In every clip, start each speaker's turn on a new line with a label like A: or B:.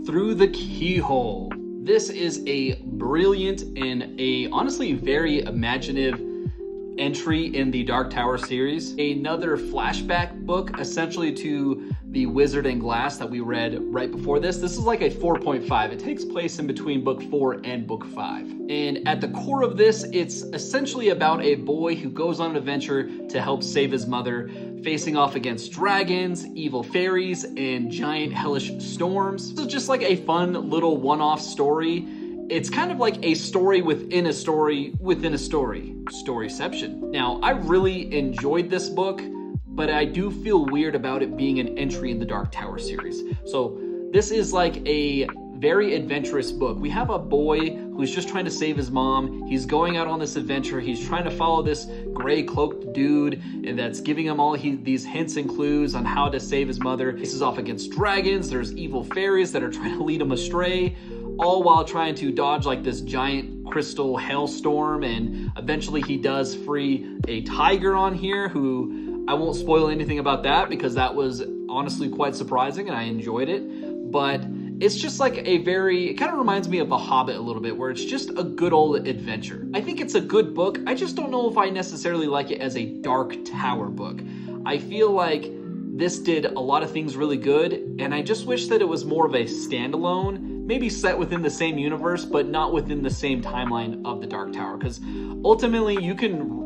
A: Through the Keyhole. This is a brilliant and honestly very imaginative entry in the Dark Tower series. Another flashback book essentially to the Wizard and Glass that we read right before this. This is like a 4.5. It takes place in between book 4 and book 5. And at the core of this, it's essentially about a boy who goes on an adventure to help save his mother, facing off against dragons, evil fairies, and giant hellish storms. So just like a fun little one-off story. It's kind of like a story within a story within a story. Storyception. Now, I really enjoyed this book, but I do feel weird about it being an entry in the Dark Tower series. So this is like a very adventurous book. We have a boy who's just trying to save his mom. He's going out on this adventure. He's trying to follow this gray cloaked dude and that's giving him all these hints and clues on how to save his mother. This is off against dragons. There's evil fairies that are trying to lead him astray, all while trying to dodge like this giant crystal hailstorm. And eventually he does free a tiger on here, who I won't spoil anything about that because that was honestly quite surprising and I enjoyed it. But it's just like it kind of reminds me of The Hobbit a little bit, where it's just a good old adventure. I think it's a good book. I just don't know if I necessarily like it as a Dark Tower book. I feel like this did a lot of things really good, and I just wish that it was more of a standalone, maybe set within the same universe, but not within the same timeline of the Dark Tower, because ultimately you can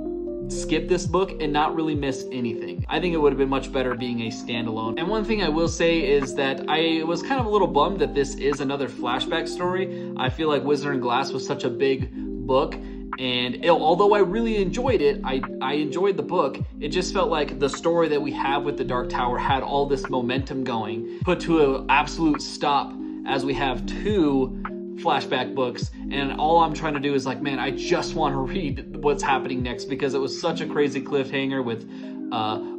A: skip this book and not really miss anything. I think it would have been much better being a standalone. And one thing I will say is that I was kind of a little bummed that this is another flashback story. I feel like Wizard and Glass was such a big book, and although I really enjoyed it, I enjoyed the book, it just felt like the story that we have with the Dark Tower had all this momentum going, put to an absolute stop as we have two flashback books, and all I'm trying to do is like, man, I just want to read what's happening next, because it was such a crazy cliffhanger with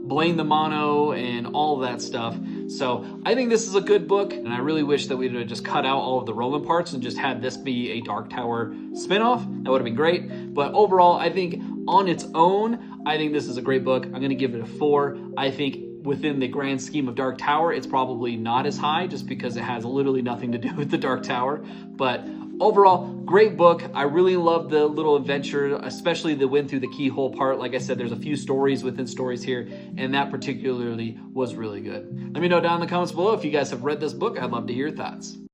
A: Blaine the Mono and all of that stuff. So I think this is a good book, and I really wish that we'd have just cut out all of the Roland parts and just had this be a Dark Tower spinoff. That would have been great. But overall, I think on its own, I think this is a great book. I'm going to give it a 4. I think within the grand scheme of Dark Tower, it's probably not as high just because it has literally nothing to do with the Dark Tower. But overall, great book. I really love the little adventure, especially the win through the keyhole part. Like I said, there's a few stories within stories here, and that particularly was really good. Let me know down in the comments below if you guys have read this book. I'd love to hear your thoughts.